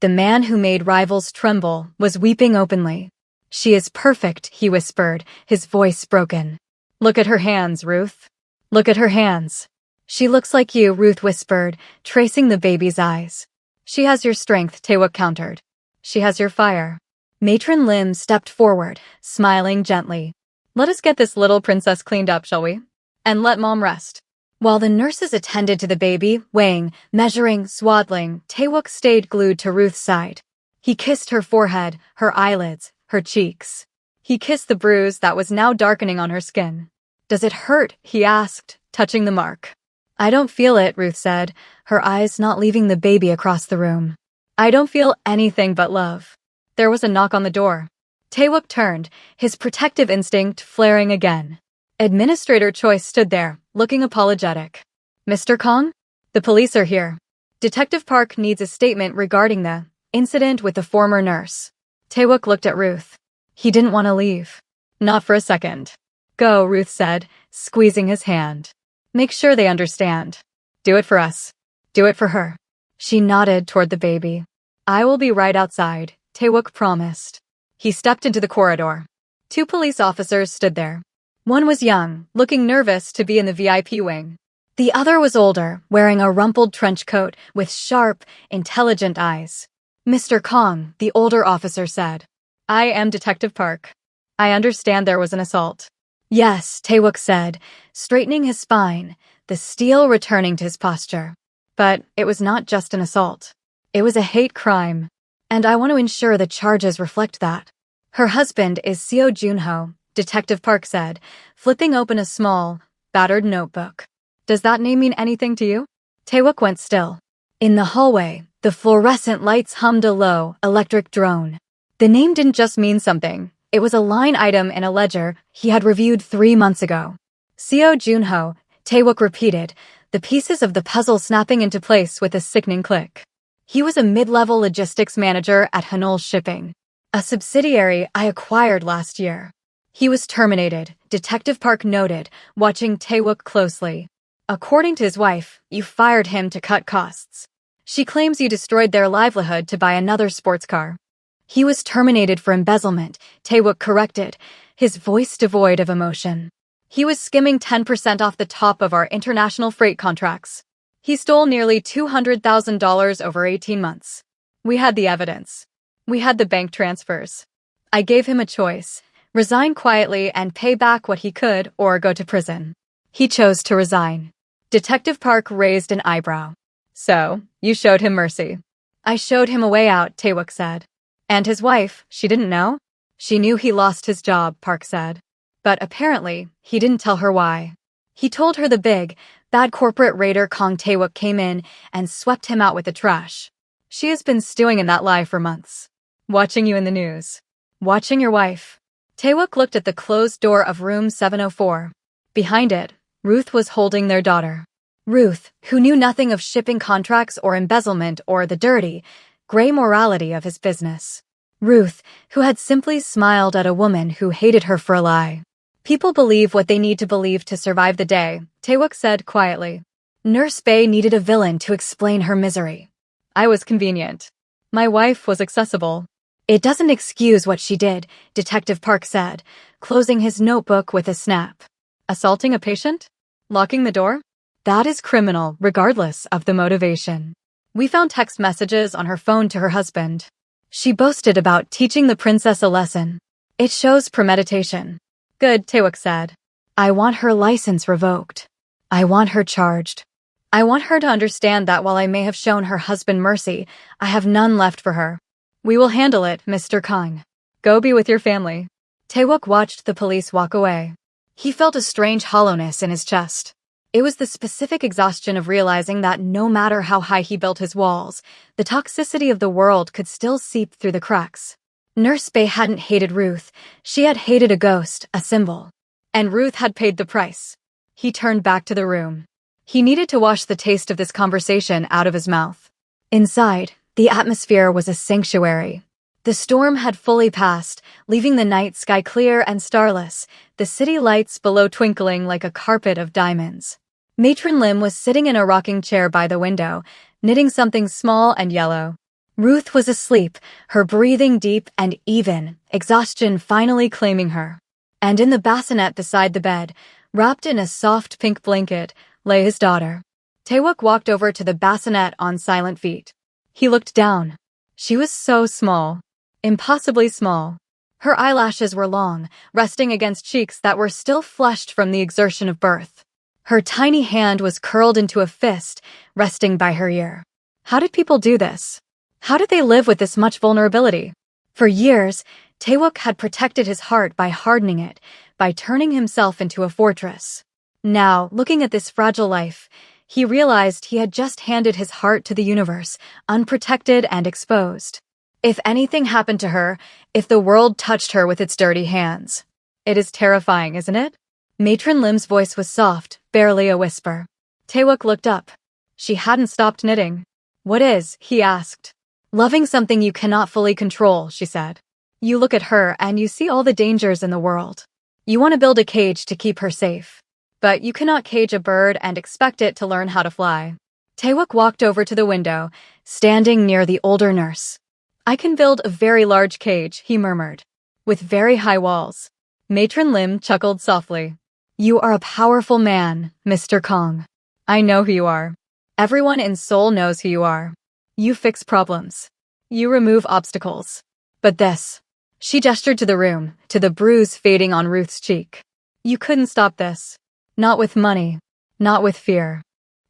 the man who made rivals tremble, was weeping openly. She is perfect, he whispered, his voice broken. Look at her hands, Ruth. Look at her hands. She looks like you, Ruth whispered, tracing the baby's eyes. She has your strength, Taewook countered. She has your fire. Matron Lim stepped forward, smiling gently. Let us get this little princess cleaned up, shall we? And let Mom rest. While the nurses attended to the baby, weighing, measuring, swaddling, Taewook stayed glued to Ruth's side. He kissed her forehead, her eyelids, her cheeks. He kissed the bruise that was now darkening on her skin. Does it hurt? He asked, touching the mark. I don't feel it, Ruth said, her eyes not leaving the baby across the room. I don't feel anything but love. There was a knock on the door. Taewook turned, his protective instinct flaring again. Administrator Choi stood there, looking apologetic. Mr. Kong? The police are here. Detective Park needs a statement regarding the incident with the former nurse. Taewook looked at Ruth. He didn't want to leave. Not for a second. Go, Ruth said, squeezing his hand. Make sure they understand. Do it for us. Do it for her. She nodded toward the baby. I will be right outside, Taewook promised. He stepped into the corridor. 2 police officers stood there. One was young, looking nervous to be in the VIP wing. The other was older, wearing a rumpled trench coat with sharp, intelligent eyes. Mr. Kong, the older officer said. I am Detective Park. I understand there was an assault. Yes, Taewook said, straightening his spine, the steel returning to his posture. But it was not just an assault. It was a hate crime. And I want to ensure the charges reflect that. Her husband is Seo Junho, Detective Park said, flipping open a small, battered notebook. Does that name mean anything to you? Taewook went still. In the hallway, the fluorescent lights hummed a low, electric drone. The name didn't just mean something. It was a line item in a ledger he had reviewed 3 months ago. Seo Junho, Taewook repeated, the pieces of the puzzle snapping into place with a sickening click. He was a mid-level logistics manager at Hanol Shipping, a subsidiary I acquired last year. He was terminated, Detective Park noted, watching Taewook closely. According to his wife, you fired him to cut costs. She claims you destroyed their livelihood to buy another sports car. He was terminated for embezzlement, Taewook corrected, his voice devoid of emotion. He was skimming 10% off the top of our international freight contracts. He stole nearly $200,000 over 18 months. We had the evidence. We had the bank transfers. I gave him a choice: resign quietly and pay back what he could or go to prison. He chose to resign. Detective Park raised an eyebrow. So, you showed him mercy. I showed him a way out, Taewook said. And his wife, she didn't know? She knew he lost his job, Park said. But apparently, he didn't tell her why. He told her the big, bad corporate raider Kong Taewook came in and swept him out with the trash. She has been stewing in that lie for months. Watching you in the news. Watching your wife. Taewook looked at the closed door of room 704. Behind it, Ruth was holding their daughter. Ruth, who knew nothing of shipping contracts or embezzlement or the dirty, gray morality of his business. Ruth, who had simply smiled at a woman who hated her for a lie. People believe what they need to believe to survive the day, Taewook said quietly. Nurse Bae needed a villain to explain her misery. I was convenient. My wife was accessible. It doesn't excuse what she did, Detective Park said, closing his notebook with a snap. Assaulting a patient? Locking the door? That is criminal, regardless of the motivation. We found text messages on her phone to her husband. She boasted about teaching the princess a lesson. It shows premeditation. Good, Taewook said. I want her license revoked. I want her charged. I want her to understand that while I may have shown her husband mercy, I have none left for her. We will handle it, Mr. Kang. Go be with your family. Taewook watched the police walk away. He felt a strange hollowness in his chest. It was the specific exhaustion of realizing that no matter how high he built his walls, the toxicity of the world could still seep through the cracks. Nurse Bae hadn't hated Ruth. She had hated a ghost, a symbol. And Ruth had paid the price. He turned back to the room. He needed to wash the taste of this conversation out of his mouth. Inside, the atmosphere was a sanctuary. The storm had fully passed, leaving the night sky clear and starless, the city lights below twinkling like a carpet of diamonds. Matron Lim was sitting in a rocking chair by the window, knitting something small and yellow. Ruth was asleep, her breathing deep and even, exhaustion finally claiming her. And in the bassinet beside the bed, wrapped in a soft pink blanket, lay his daughter. Taewook walked over to the bassinet on silent feet. He looked down. She was so small. Impossibly small. Her eyelashes were long, resting against cheeks that were still flushed from the exertion of birth. Her tiny hand was curled into a fist, resting by her ear. How did people do this? How did they live with this much vulnerability? For years, Taewook had protected his heart by hardening it, by turning himself into a fortress. Now, looking at this fragile life, he realized he had just handed his heart to the universe, unprotected and exposed. If anything happened to her, if the world touched her with its dirty hands. It is terrifying, isn't it? Matron Lim's voice was soft, barely a whisper. Taewook looked up. She hadn't stopped knitting. What is, he asked. Loving something you cannot fully control, she said. You look at her and you see all the dangers in the world. You want to build a cage to keep her safe. But you cannot cage a bird and expect it to learn how to fly. Taewook walked over to the window, standing near the older nurse. I can build a very large cage, he murmured, with very high walls. Matron Lim chuckled softly. You are a powerful man, Mr. Kang. I know who you are. Everyone in Seoul knows who you are. You fix problems. You remove obstacles. But this. She gestured to the room, to the bruise fading on Ruth's cheek. You couldn't stop this. Not with money. Not with fear.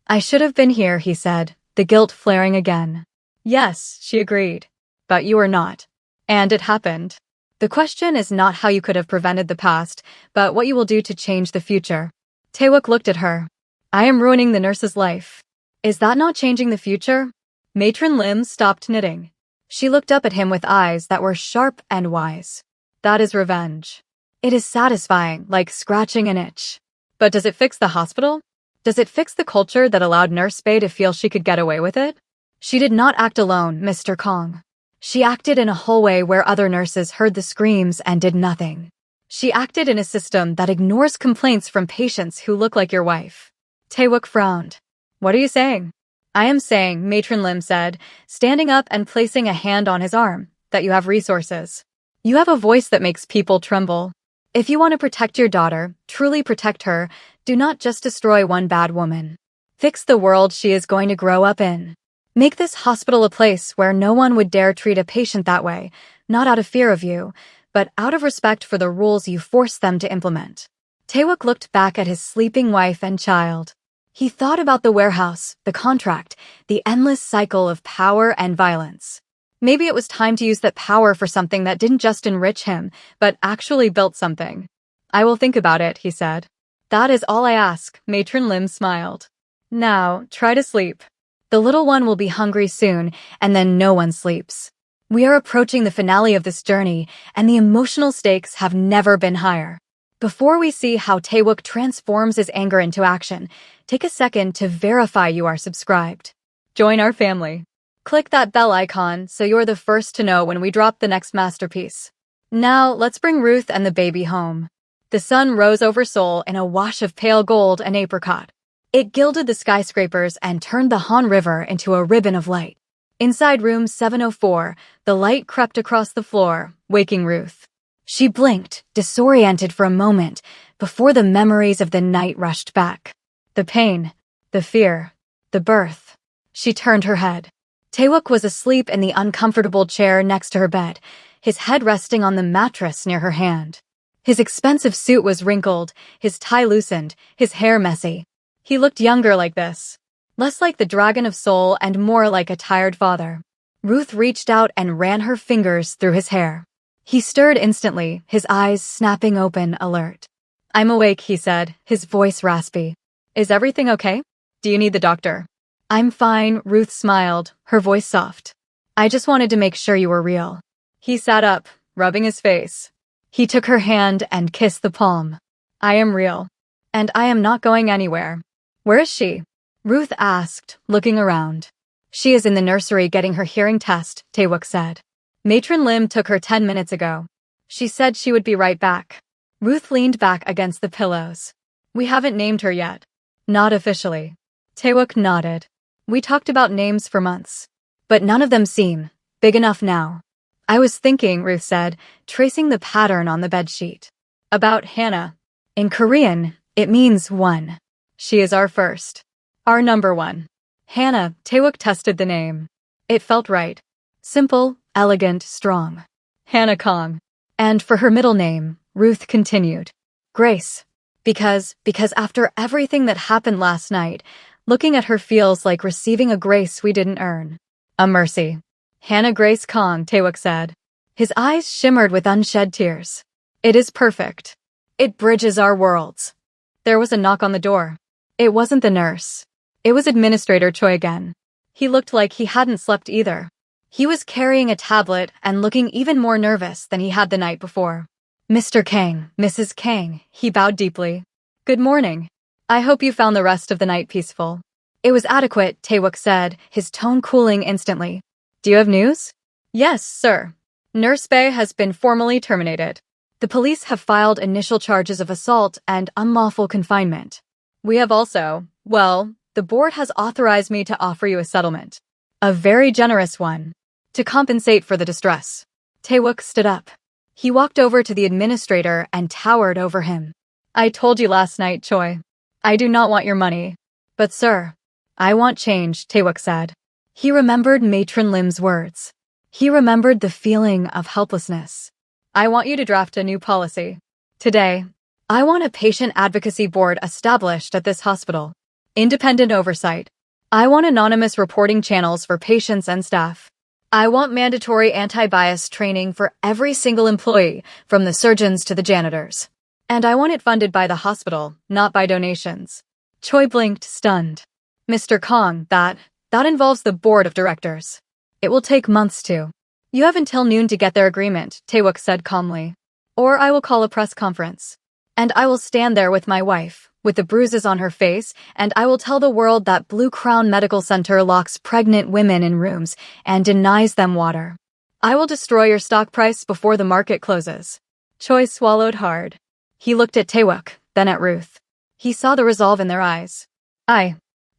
I should have been here, he said, the guilt flaring again. Yes, she agreed. But you were not. And it happened. The question is not how you could have prevented the past, but what you will do to change the future. Taewook looked at her. I am ruining the nurse's life. Is that not changing the future? Matron Lim stopped knitting. She looked up at him with eyes that were sharp and wise. That is revenge. It is satisfying, like scratching an itch. But does it fix the hospital? Does it fix the culture that allowed Nurse Bae to feel she could get away with it? She did not act alone, Mr. Kang. She acted in a hallway where other nurses heard the screams and did nothing. She acted in a system that ignores complaints from patients who look like your wife. Taewook frowned. What are you saying? I am saying, Matron Lim said, standing up and placing a hand on his arm, that you have resources. You have a voice that makes people tremble. If you want to protect your daughter, truly protect her, do not just destroy one bad woman. Fix the world she is going to grow up in. Make this hospital a place where no one would dare treat a patient that way, not out of fear of you, but out of respect for the rules you force them to implement. Taewook looked back at his sleeping wife and child. He thought about the warehouse, the contract, the endless cycle of power and violence. Maybe it was time to use that power for something that didn't just enrich him, but actually built something. I will think about it, he said. That is all I ask, Matron Lim smiled. Now, try to sleep. The little one will be hungry soon, and then no one sleeps. We are approaching the finale of this journey, and the emotional stakes have never been higher. Before we see how Taewook transforms his anger into action, take a second to verify you are subscribed. Join our family. Click that bell icon so you're the first to know when we drop the next masterpiece. Now, let's bring Ruth and the baby home. The sun rose over Seoul in a wash of pale gold and apricot. It gilded the skyscrapers and turned the Han River into a ribbon of light. Inside room 704, the light crept across the floor, waking Ruth. She blinked, disoriented for a moment, before the memories of the night rushed back. The pain, the fear, the birth. She turned her head. Taewook was asleep in the uncomfortable chair next to her bed, his head resting on the mattress near her hand. His expensive suit was wrinkled, his tie loosened, his hair messy. He looked younger like this. Less like the dragon of Seoul and more like a tired father. Ruth reached out and ran her fingers through his hair. He stirred instantly, his eyes snapping open, alert. I'm awake, he said, his voice raspy. Is everything okay? Do you need the doctor? I'm fine, Ruth smiled, her voice soft. I just wanted to make sure you were real. He sat up, rubbing his face. He took her hand and kissed the palm. I am real. And I am not going anywhere. Where is she? Ruth asked, looking around. She is in the nursery getting her hearing test, Taewook said. Matron Lim took her 10 minutes ago. She said she would be right back. Ruth leaned back against the pillows. We haven't named her yet. Not officially. Taewook nodded. We talked about names for months. But none of them seem big enough now. I was thinking, Ruth said, tracing the pattern on the bedsheet. About Hannah. In Korean, it means one. She is our first. Our number one. Hannah, Taewook tested the name. It felt right. Simple, elegant, strong. Hannah Kong. And for her middle name, Ruth continued. Grace. Because after everything that happened last night, looking at her feels like receiving a grace we didn't earn. A mercy. Hannah Grace Kong, Taewook said. His eyes shimmered with unshed tears. It is perfect. It bridges our worlds. There was a knock on the door. It wasn't the nurse. It was Administrator Choi again. He looked like he hadn't slept either. He was carrying a tablet and looking even more nervous than he had the night before. Mr. Kang, Mrs. Kang, he bowed deeply. Good morning. I hope you found the rest of the night peaceful. It was adequate, Taewook said, his tone cooling instantly. Do you have news? Yes, sir. Nurse Bae has been formally terminated. The police have filed initial charges of assault and unlawful confinement. We have also, the board has authorized me to offer you a settlement. A very generous one. To compensate for the distress. Taewook stood up. He walked over to the administrator and towered over him. I told you last night, Choi. I do not want your money. But sir, I want change, Taewook said. He remembered Matron Lim's words. He remembered the feeling of helplessness. I want you to draft a new policy. Today, I want a patient advocacy board established at this hospital. Independent oversight. I want anonymous reporting channels for patients and staff. I want mandatory anti-bias training for every single employee, from the surgeons to the janitors. And I want it funded by the hospital, not by donations. Choi blinked, stunned. Mr. Kong, that involves the board of directors. It will take months to. You have until noon to get their agreement, Taewook said calmly. Or I will call a press conference. And I will stand there with my wife, with the bruises on her face, and I will tell the world that Blue Crown Medical Center locks pregnant women in rooms and denies them water. I will destroy your stock price before the market closes. Choi swallowed hard. He looked at Taewook, then at Ruth. He saw the resolve in their eyes. I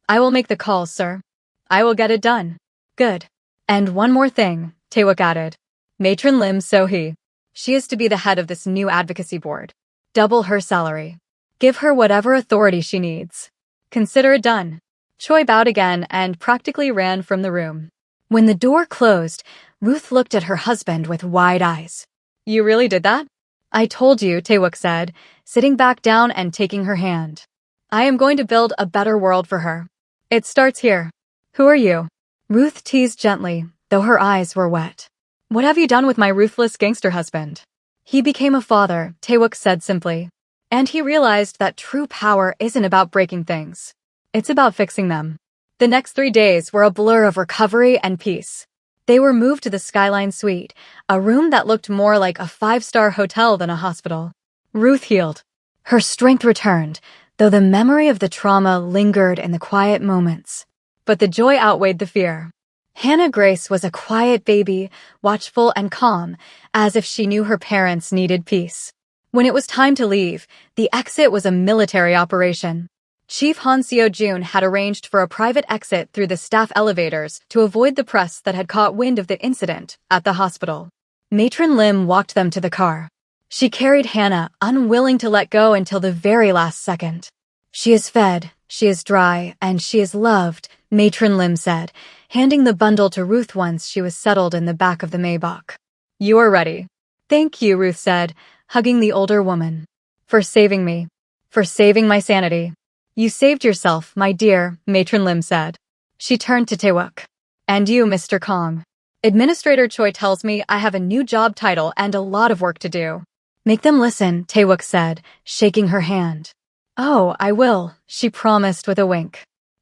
will make the calls, sir. I will get it done. Good. And one more thing, Taewook added. Matron Lim So-hee. She is to be the head of this new advocacy board. Double her salary. Give her whatever authority she needs. Consider it done. Choi bowed again and practically ran from the room. When the door closed, Ruth looked at her husband with wide eyes. You really did that? I told you, Taewook said, sitting back down and taking her hand. I am going to build a better world for her. It starts here. Who are you? Ruth teased gently, though her eyes were wet. What have you done with my ruthless gangster husband? He became a father, Taewook said simply. And he realized that true power isn't about breaking things. It's about fixing them. The next 3 days were a blur of recovery and peace. They were moved to the Skyline Suite, a room that looked more like a 5-star hotel than a hospital. Ruth healed. Her strength returned, though the memory of the trauma lingered in the quiet moments. But the joy outweighed the fear. Hannah Grace was a quiet baby, watchful and calm, as if she knew her parents needed peace. When it was time to leave, the exit was a military operation. Chief Han Seo-jun had arranged for a private exit through the staff elevators to avoid the press that had caught wind of the incident at the hospital. Matron Lim walked them to the car. She carried Hannah, unwilling to let go until the very last second. She is fed, she is dry, and she is loved, Matron Lim said, handing the bundle to Ruth once she was settled in the back of the Maybach. You are ready. Thank you, Ruth said, hugging the older woman. For saving me. For saving my sanity. You saved yourself, my dear, Matron Lim said. She turned to Taewook. And you, Mr. Kong. Administrator Choi tells me I have a new job title and a lot of work to do. Make them listen, Taewook said, shaking her hand. Oh, I will, she promised with a wink.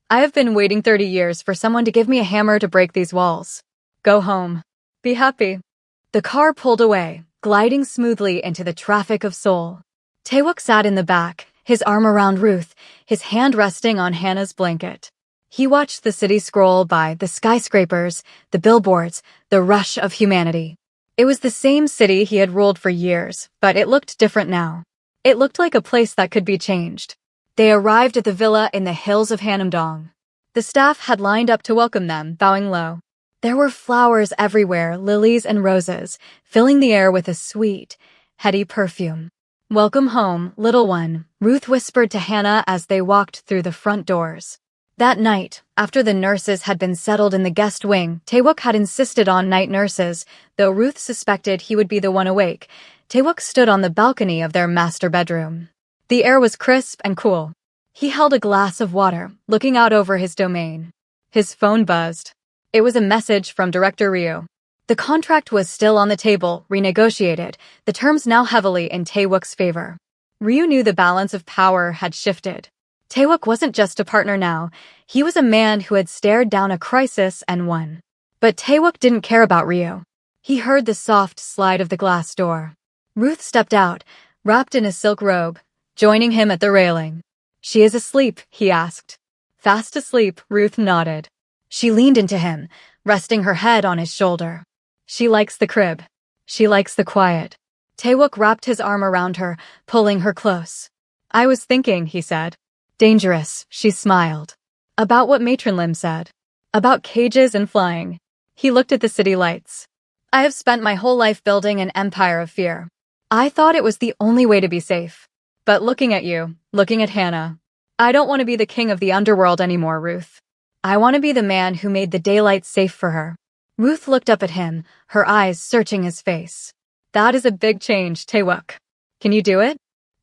I have been waiting 30 years for someone to give me a hammer to break these walls. Go home. Be happy. The car pulled away, gliding smoothly into the traffic of Seoul. Taewook sat in the back, his arm around Ruth, his hand resting on Hannah's blanket. He watched the city scroll by, the skyscrapers, the billboards, the rush of humanity. It was the same city he had ruled for years, but it looked different now. It looked like a place that could be changed. They arrived at the villa in the hills of Hanamdong. The staff had lined up to welcome them, bowing low. There were flowers everywhere, lilies and roses, filling the air with a sweet, heady perfume. Welcome home, little one, Ruth whispered to Hannah as they walked through the front doors. That night, after the nurses had been settled in the guest wing, Taewook had insisted on night nurses, though Ruth suspected he would be the one awake. Taewook stood on the balcony of their master bedroom. The air was crisp and cool. He held a glass of water, looking out over his domain. His phone buzzed. It was a message from Director Ryu. The contract was still on the table, renegotiated, the terms now heavily in Taewook's favor. Ryu knew the balance of power had shifted. Taewook wasn't just a partner now, he was a man who had stared down a crisis and won. But Taewook didn't care about Ryu. He heard the soft slide of the glass door. Ruth stepped out, wrapped in a silk robe, joining him at the railing. She is asleep, he asked. Fast asleep, Ruth nodded. She leaned into him, resting her head on his shoulder. She likes the crib. She likes the quiet. Taewook wrapped his arm around her, pulling her close. I was thinking, he said. Dangerous, she smiled. About what Matron Lim said. About cages and flying. He looked at the city lights. I have spent my whole life building an empire of fear. I thought it was the only way to be safe. But looking at you, looking at Hannah, I don't want to be the king of the underworld anymore, Ruth. I want to be the man who made the daylight safe for her. Ruth looked up at him, her eyes searching his face. That is a big change, Taewook. Can you do it?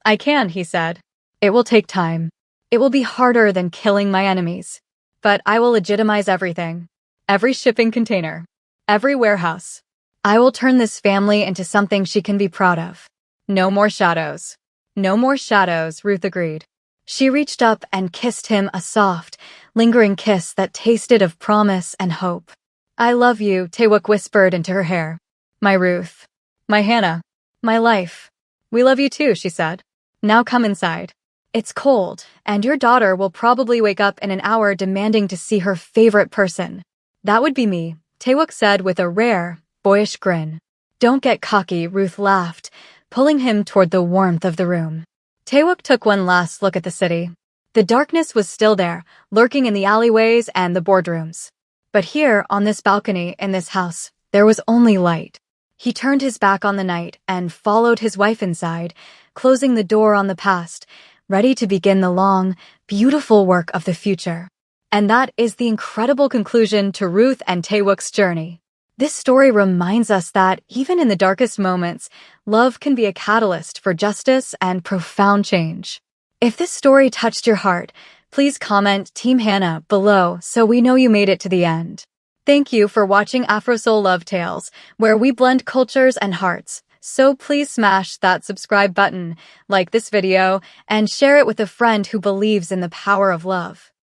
I can, he said. It will take time. It will be harder than killing my enemies. But I will legitimize everything. Every shipping container. Every warehouse. I will turn this family into something she can be proud of. No more shadows. No more shadows, Ruth agreed. She reached up and kissed him a soft, lingering kiss that tasted of promise and hope. I love you, Taewook whispered into her hair. My Ruth. My Hannah. My life. We love you too, she said. Now come inside. It's cold, and your daughter will probably wake up in an hour demanding to see her favorite person. That would be me, Taewook said with a rare, boyish grin. Don't get cocky, Ruth laughed, pulling him toward the warmth of the room. Taewook took one last look at the city. The darkness was still there, lurking in the alleyways and the boardrooms. But here, on this balcony, in this house, there was only light. He turned his back on the night and followed his wife inside, closing the door on the past, ready to begin the long, beautiful work of the future. And that is the incredible conclusion to Ruth and Taewook's journey. This story reminds us that, even in the darkest moments, love can be a catalyst for justice and profound change. If this story touched your heart, please comment Team Hannah below so we know you made it to the end. Thank you for watching AfroSoul Love Tales, where we blend cultures and hearts. So please smash that subscribe button, like this video, and share it with a friend who believes in the power of love.